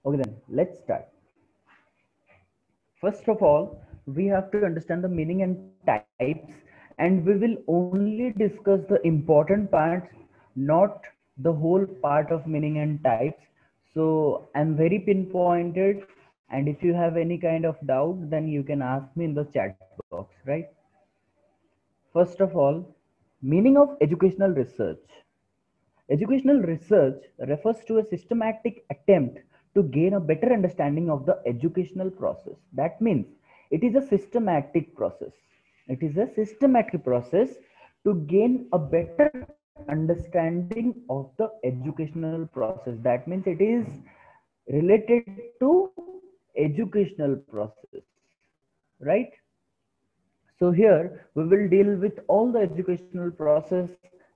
Okay, then let's start. First of all, we have to understand the meaning and types, and we will only discuss the important parts, not the whole part of meaning and types. So I'm very pinpointed, and if you have any kind of doubt, then you can ask me in the chat box, right? First of all, meaning of educational research. Educational research refers to a systematic attempt to gain a better understanding of the educational process. That means it is a systematic process. It is a systematic process to gain a better understanding of the educational process. That means it is related to educational process, right? So here we will deal with all the educational process,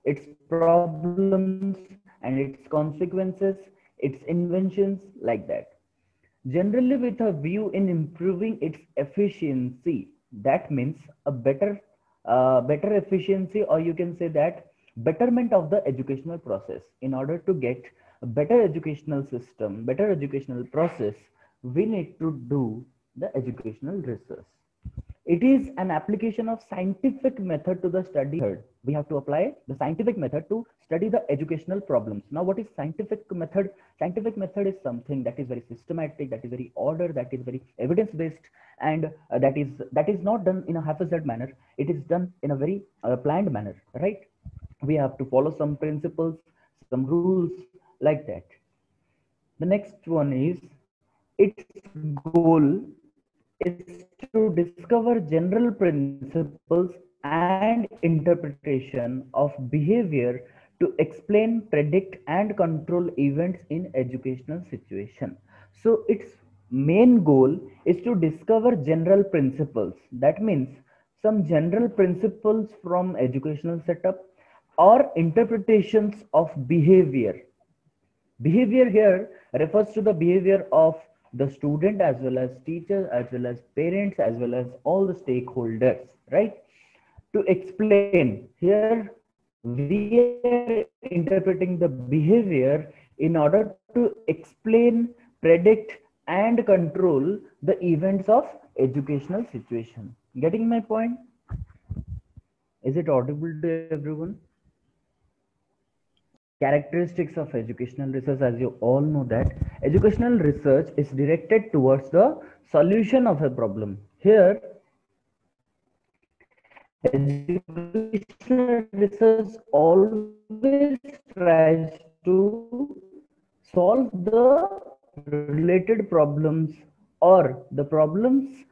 its problems and its consequences, its inventions, like that. Generally with a view in improving its efficiency. That means a better efficiency, or you can say that betterment of the educational process. In order to get a better educational system, better educational process, we need to do the educational research. It is an application of scientific method to the study method. We have to apply the scientific method to study the educational problems. Now, what is scientific method? Scientific method is something that is very systematic, that is very ordered, that is very evidence based, and that is not done in a haphazard manner. It is done in a very planned manner, right? We have to follow some principles, some rules, like that. The next one is its goal is to discover general principles and interpretation of behavior to explain, predict, and control events in educational situation. So its main goal is to discover general principles. That means some general principles from educational setup or interpretations of behavior here refers to the behavior of the student as well as teachers as well as parents as well as all the stakeholders, right? To explain here, we are interpreting the behavior in order to explain, predict, and control the events of educational situation. Getting my point? Is it audible to everyone? Characteristics of educational research, as you all know that educational research is directed towards the solution of a problem. Here educational research always tries to solve the related problems or the problems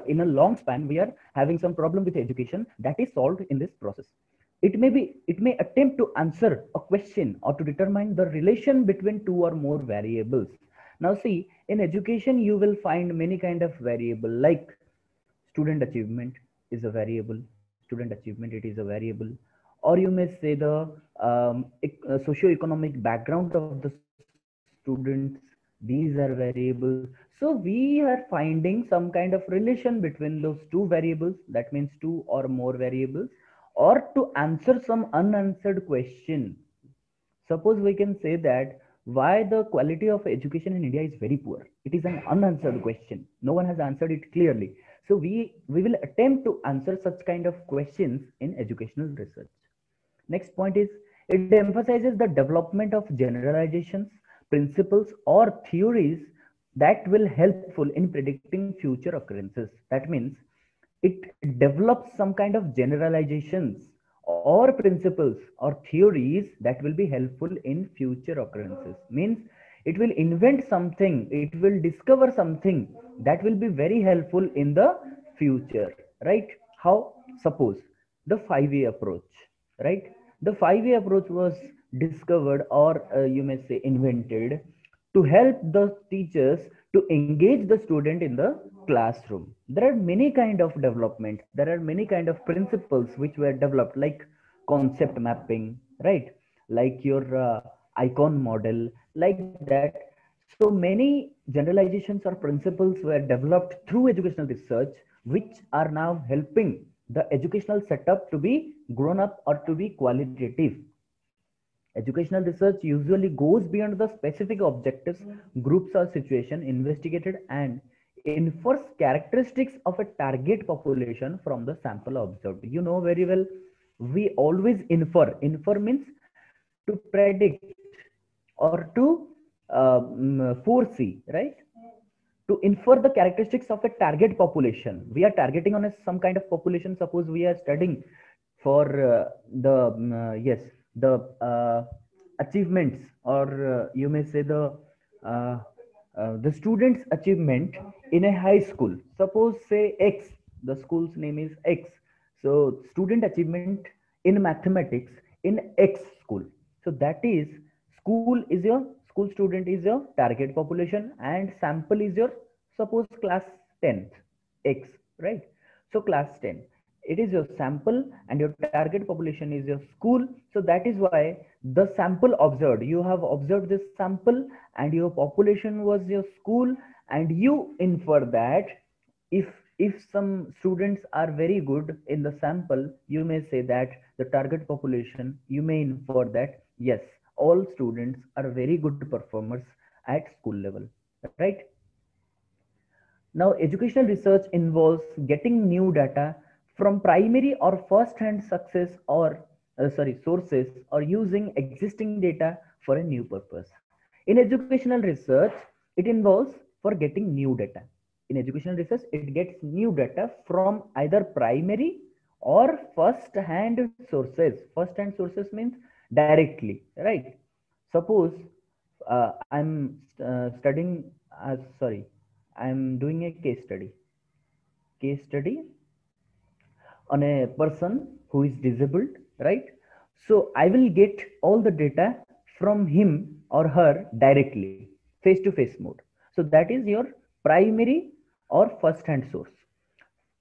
in a long span. We are having some problem with education that is solved in this process. It may attempt to answer a question or to determine the relation between two or more variables. Now see, in education you will find many kind of variable, like student achievement is a variable. Student achievement, it is a variable. Or you may say the socio-economic background of the students, these are variables. So we are finding some kind of relation between those two variables, that means two or more variables, or to answer some unanswered question. Suppose we can say that why the quality of education in India is very poor. It is an unanswered question. No one has answered it clearly. So we will attempt to answer such kind of questions in educational research. Next point is it emphasizes the development of generalizations, principles, or theories that will helpful in predicting future occurrences. That means it develops some kind of generalizations or principles or theories that will be helpful in future occurrences. Means it will invent something, it will discover something that will be very helpful in the future, right? How? Suppose the 5A approach, right? The 5A approach was discovered, or you may say invented, to help the teachers to engage the student in the classroom. There are many kind of development, there are many kind of principles which were developed, like concept mapping, right? Like your icon model, like that. So many generalizations or principles were developed through educational research, which are now helping the educational setup to be grown up or to be qualitative. Educational research usually goes beyond the specific objectives, groups, or situation investigated and infers characteristics of a target population from the sample observed. You know very well, we always infer. Infer means to predict or to foresee, right? To infer the characteristics of a target population. We are targeting on some kind of population. Suppose we are studying for yes, the achievements, or you may say uh, the students achievement in a high school. Suppose say X, the school's name is X. So student achievement in mathematics in X school. So that is, school student is your target population, and sample is your, suppose, class 10th X, right? So class 10, it is your sample, and your target population is your school. So that is why the sample observed, you have observed this sample, and your population was your school, and you infer that if some students are very good in the sample, you may say that the target population, you may infer that yes, all students are very good performers at school level, right? Now, educational research involves getting new data from primary or first-hand success or sources, or using existing data for a new purpose. In educational research, it involves for getting new data. In educational research, it gets new data from either primary or first-hand sources. First-hand sources means directly, right? Suppose I'm studying, sorry, I'm doing a case study on a person who is disabled, right? So I will get all the data from him or her directly, face to face mode. So that is your primary or first hand source,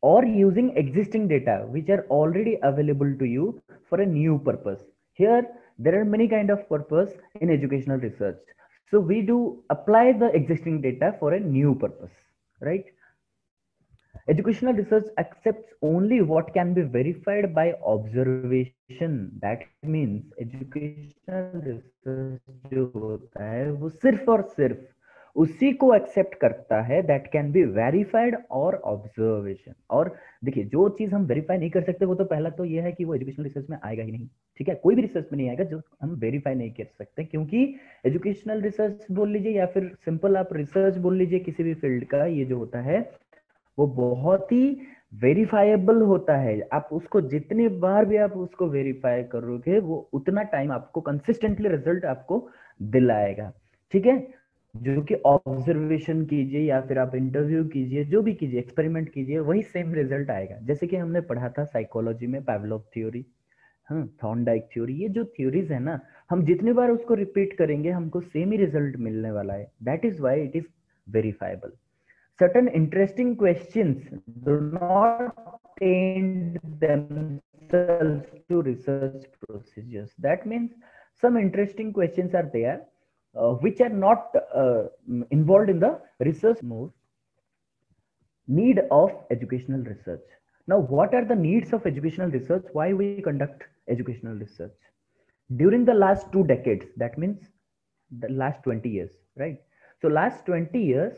or using existing data which are already available to you for a new purpose. Here there are many kind of purpose in educational research, so we do apply the existing data for a new purpose, right? Educational research accepts only what can be verified by observation. That means educational research जो होता है वो सिर्फ और सिर्फ उसी को accept करता है दैट कैन बी वेरीफाइड और ऑब्जर्वेशन। और देखिए, जो चीज हम वेरीफाई नहीं कर सकते, वो तो पहला तो ये है कि वो एजुकेशनल रिसर्च में आएगा ही नहीं। ठीक है, कोई भी रिसर्च में नहीं आएगा जो हम वेरीफाई नहीं कर सकते, क्योंकि एजुकेशनल रिसर्च बोल लीजिए या फिर सिंपल आप रिसर्च बोल लीजिए किसी भी फील्ड का, ये जो होता है वो बहुत ही वेरीफाइबल होता है। आप उसको जितनी बार भी आप उसको वेरीफाई करोगे, वो उतना टाइम आपको कंसिस्टेंटली रिजल्ट आपको दिलाएगा। ठीक है, जो कि ऑब्जर्वेशन कीजिए या फिर आप इंटरव्यू कीजिए, जो भी कीजिए, एक्सपेरिमेंट कीजिए, वही सेम रिजल्ट आएगा। जैसे कि हमने पढ़ा था साइकोलॉजी में पैवलोव थ्योरी, हाँ, थॉर्नडाइक थ्योरी, ये जो थ्योरीज है ना, हम जितनी बार उसको रिपीट करेंगे हमको सेम ही रिजल्ट मिलने वाला है। That is why it is verifiable. Certain interesting questions do not tend themselves to research procedures. That means some interesting questions are there which are not involved in the research mode. Need of educational research. Now, what are the needs of educational research? Why we conduct educational research? During the last 2 decades, that means the last 20 years, right? So last 20 years,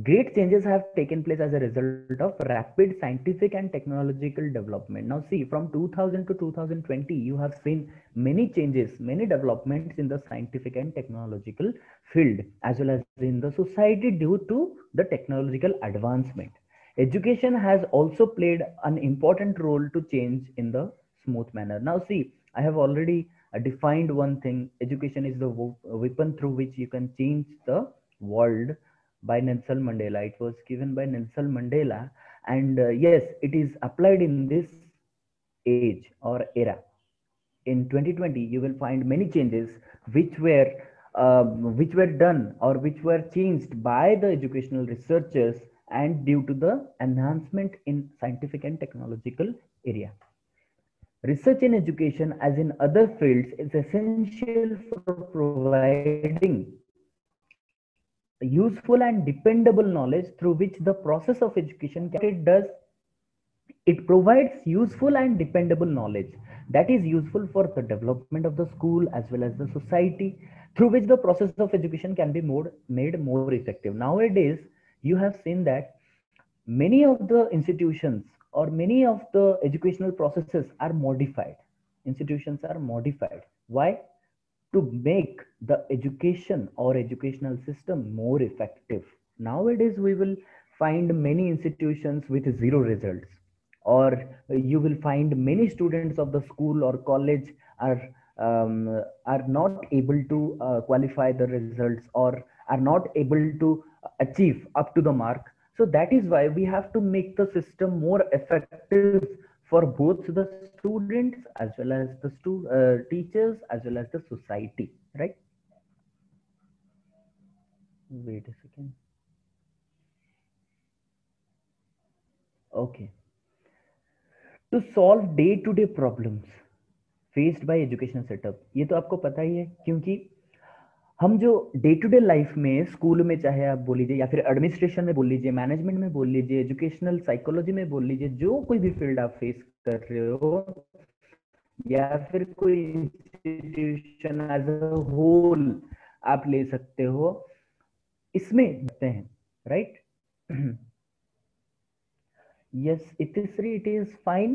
great changes have taken place as a result of rapid scientific and technological development. Now see, from 2000 to 2020, you have seen many changes, many developments in the scientific and technological field, as well as in the society due to the technological advancement. Education has also played an important role to change in the smooth manner. Now see, I have already defined one thing. Education is the weapon through which you can change the world, by Nelson Mandela. It was given by Nelson Mandela, and yes, it is applied in this age or era. In 2020, you will find many changes which were done or which were changed by the educational researchers, and due to the enhancement in scientific and technological area. Research in education, as in other fields, is essential for providing useful and dependable knowledge through which the process of education it provides useful and dependable knowledge that is useful for the development of the school as well as the society, through which the process of education can be made more effective. Nowadays you have seen that many of the institutions or many of the educational processes are modified. Institutions are modified. Why? To make the education or educational system more effective. Nowadays, we will find many institutions with zero results, or you will find many students of the school or college are not able to qualify the results or are not able to achieve up to the mark. So that is why we have to make the system more effective for both the students as well as the teachers as well as the society, right? Wait a second. Okay. To solve day to day problems faced by education setup, ये तो आपको पता ही है, क्योंकि हम जो day to day life में स्कूल में, चाहे आप बोल लीजिए या फिर एडमिनिस्ट्रेशन में बोल लीजिए, मैनेजमेंट में बोल लीजिए, एजुकेशनल साइकोलॉजी में बोल लीजिए, जो कोई भी फील्ड आप फेस कर रहे हो या फिर कोई इंस्टीट्यूशन एज अ होल आप ले सकते हो, इसमें देखते हैं, right? Yes, it is free. It is fine.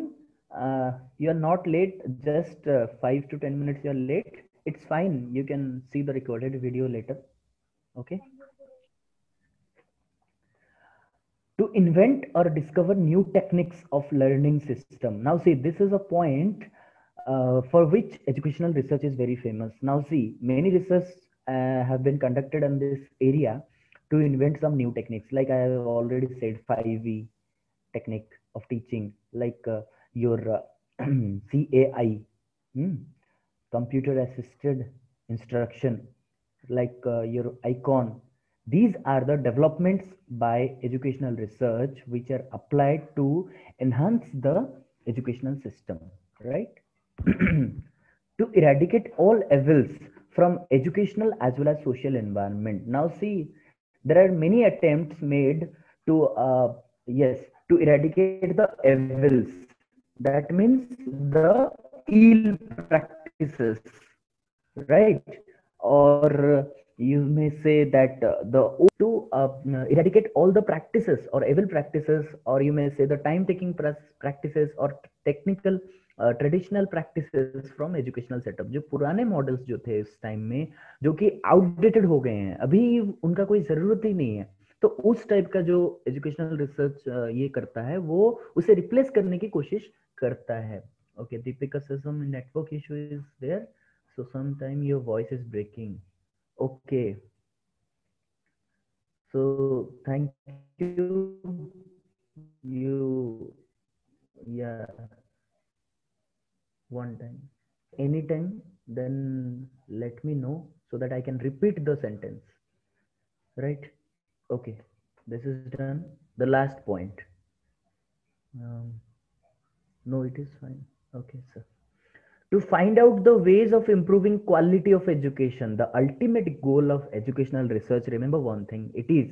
You are not late. Just 5 to 10 minutes you are late. It's fine. You can see the recorded video later. Okay. To invent or discover new techniques of learning system. Now see, this is a point for which educational research is very famous. Now see, many research have been conducted in this area to invent some new techniques. Like I have already said, 5V technique of teaching, like your CAI, computer assisted instruction, like your icon. These are the developments by educational research which are applied to enhance the educational system, right? To eradicate all evils from educational as well as social environment. Now see, there are many attempts made to yes, to eradicate the evils. That means the ill practices, right? Or you may say that the to eradicate all the practices or evil practices, or you may say the time taking practices or technical traditional practices from educational setup, जो पुराने models जो थे इस time में, जो कि outdated हो गए हैं, अभी उनका कोई जरूरत ही नहीं है, तो उस टाइप का जो एजुकेशनल रिसर्च ये करता है, वो उसे रिप्लेस करने की कोशिश करता है. Okay, Deepika some network issue is there, so sometime your voice is breaking. Okay, so thank you. You, yeah, one time, anytime, then let me know so that I can repeat the sentence, right? Okay, this is done. The last point. No, it is fine. Okay, sir. To find out the ways of improving quality of education, the ultimate goal of educational research, remember one thing, it is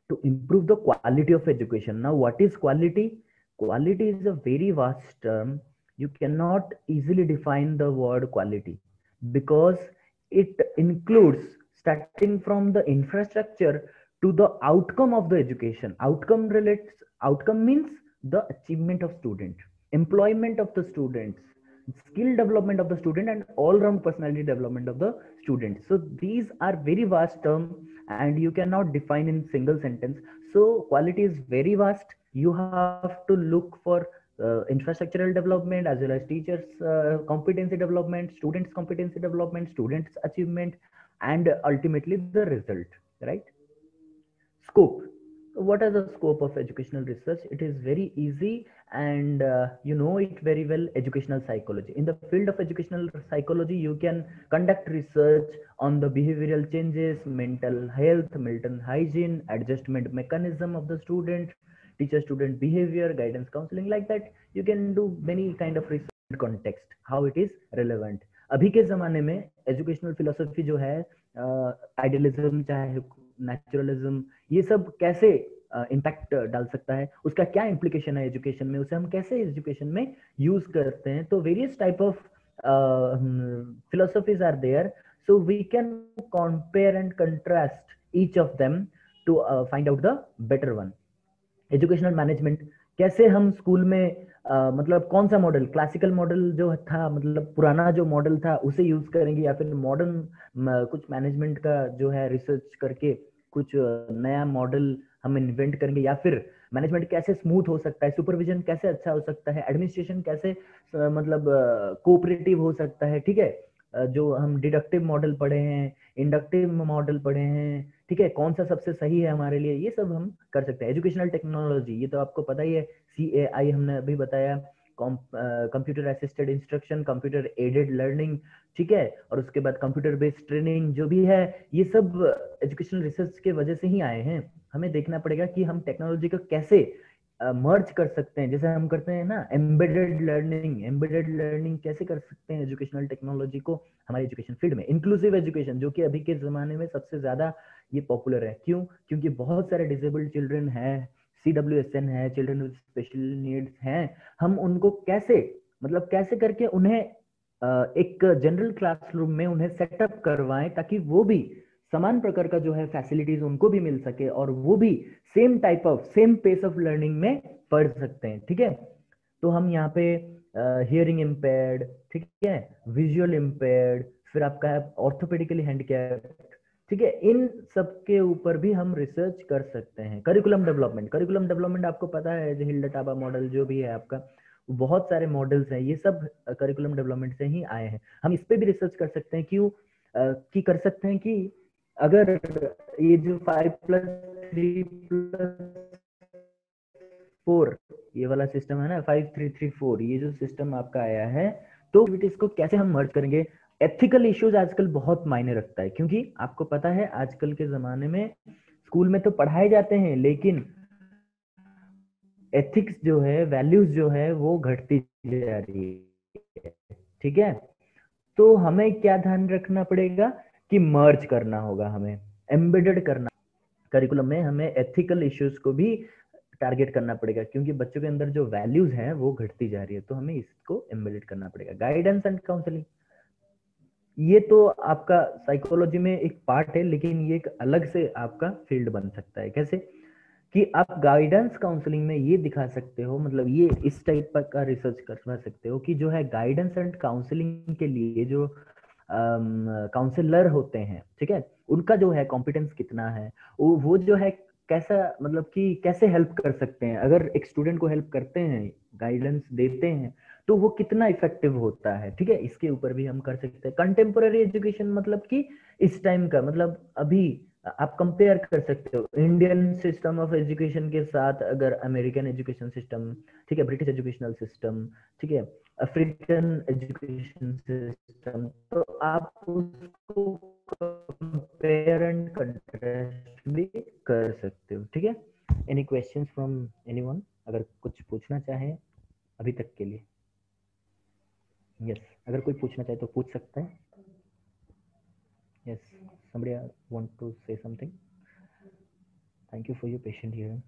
to improve the quality of education. Now, what is quality? Quality is a very vast term. You cannot easily define the word quality because it includes starting from the infrastructure to the outcome of the education. Outcome means the achievement of student, employment of the students, skill development of the student, and all round personality development of the student. So these are very vast terms and you cannot define in single sentence. So quality is very vast. You have to look for infrastructural development as well as teachers competency development, students competency development, students achievement, and ultimately the result, right? Scope. What are the scope of educational research? It is very easy, and you know it very well. Educational psychology. In the field of educational psychology, you can conduct research on the behavioral changes, mental health, mental hygiene, adjustment mechanism of the student, teacher student behavior, guidance counseling, like that. You can do many kind of research context, how it is relevant. अभी के जमाने में educational philosophy जो है, idealism चाहे naturalism, ये सब कैसे इम्पैक्ट डाल सकता है, उसका क्या इम्प्लीकेशन है एजुकेशन में, उसे हम कैसे एजुकेशन में यूज करते हैं। तो various type of philosophies are there, so we can compare and contrast each of them to find out the better one. Educational management, कैसे हम स्कूल में मतलब कौन सा मॉडल, क्लासिकल मॉडल जो था, मतलब पुराना जो मॉडल था उसे यूज करेंगे, या फिर मॉडर्न कुछ मैनेजमेंट का जो है रिसर्च करके कुछ नया मॉडल हम इन्वेंट करेंगे, या फिर मैनेजमेंट कैसे स्मूथ हो सकता है, सुपरविजन कैसे अच्छा हो सकता है, एडमिनिस्ट्रेशन कैसे मतलब कोऑपरेटिव हो सकता है। ठीक है, जो हम डिडक्टिव मॉडल पढ़े हैं, इंडक्टिव मॉडल पढ़े हैं, ठीक है, कौन सा सबसे सही है हमारे लिए, ये सब हम कर सकते हैं। एजुकेशनल टेक्नोलॉजी, ये तो आपको पता ही है, CAI हमने अभी बताया, computer assisted instruction, computer aided learning, ठीक है, और उसके बाद कंप्यूटर बेस्ड ट्रेनिंग जो भी है, ये सब एजुकेशनल रिसर्च के वजह से ही आए हैं। हमें देखना पड़ेगा कि हम टेक्नोलॉजी को कैसे मर्ज कर सकते हैं, जैसे हम करते हैं ना एम्बेडेड लर्निंग, एम्बेडेड लर्निंग कैसे कर सकते हैं एजुकेशनल टेक्नोलॉजी को हमारे एजुकेशन फील्ड में। इंक्लूसिव एजुकेशन, जो कि अभी के जमाने में सबसे ज्यादा ये पॉपुलर है, क्यों? क्योंकि बहुत सारे डिसेबल्ड चिल्ड्रन हैं, CWSN है, चिल्ड्रन विद स्पेशल नीड्स हैं, हम उनको कैसे, मतलब कैसे करके उन्हें एक जनरल क्लासरूम में उन्हें सेटअप करवाएं, ताकि वो भी समान प्रकार का जो है फैसिलिटीज उनको भी मिल सके, और वो भी same type of, same pace of learning में पढ़ सकते हैं। ठीक है, तो हम यहाँ पे हियरिंग इम्पेयर्ड, ठीक है, विजुअल इम्पेयर्ड, फिर आपका है ऑर्थोपेडिकली हैंडीकैप, ठीक है, इन सब के ऊपर भी हम रिसर्च कर सकते हैं। करिकुलम डेवलपमेंट, करिकुलम डेवलपमेंट आपको पता है, जो हिल्डा टाबा मॉडल जो भी है आपका, बहुत सारे मॉडल्स हैं, ये सब करिकुलम डेवलपमेंट से ही आए हैं। हम इस पे भी रिसर्च कर सकते हैं, क्यों कि कर सकते हैं कि अगर ये जो 5+3+4 ये वाला सिस्टम है ना, 5-3-3-4, ये जो सिस्टम आपका आया है, तो इसको कैसे हम मर्ज करेंगे। एथिकल इश्यूज आजकल बहुत मायने रखता है, क्योंकि आपको पता है आजकल के जमाने में स्कूल में तो पढ़ाए जाते हैं, लेकिन एथिक्स जो है, वैल्यूज जो है, वो घटती जा रही है। ठीक है, तो हमें क्या ध्यान रखना पड़ेगा कि मर्ज करना होगा, हमें एम्बेडेड करना करिकुलम में, हमें एथिकल इश्यूज को भी टारगेट करना पड़ेगा, क्योंकि बच्चों के अंदर जो वैल्यूज हैं वो घटती जा रही है, तो हमें इसको एम्बेडेड करना पड़ेगा। गाइडेंस एंड काउंसलिंग, ये तो आपका साइकोलॉजी में एक पार्ट है, लेकिन ये एक अलग से आपका फील्ड बन सकता है। कैसे कि आप गाइडेंस काउंसलिंग में ये दिखा सकते हो, मतलब ये इस टाइप का रिसर्च करवा सकते हो कि जो है गाइडेंस एंड काउंसलिंग के लिए जो काउंसलर होते हैं, ठीक है, उनका जो है कॉम्पिटेंस कितना है, वो जो है कैसा, मतलब कि कैसे हेल्प कर सकते हैं, अगर एक स्टूडेंट को हेल्प करते हैं, गाइडेंस देते हैं, तो वो कितना इफेक्टिव होता है। ठीक है, इसके ऊपर भी हम कर सकते हैं। कंटेम्पोररी एजुकेशन, मतलब कि इस टाइम का, मतलब अभी आप कंपेयर कर सकते हो इंडियन सिस्टम ऑफ एजुकेशन के साथ, अगर अमेरिकन एजुकेशन सिस्टम, ठीक है, ब्रिटिश एजुकेशनल सिस्टम, ठीक है, अफ्रीकन एजुकेशन सिस्टम, तो आप उसको कंपेयर एंड कंट्रास्ट भी कर सकते हो। ठीक है, एनी क्वेश्चंस फ्रॉम एनीवन, अगर कुछ पूछना चाहे अभी तक के लिए? यस, अगर कोई पूछना चाहे तो पूछ सकता है। Yes, somebody want to say something? Thank you for your patient hearing.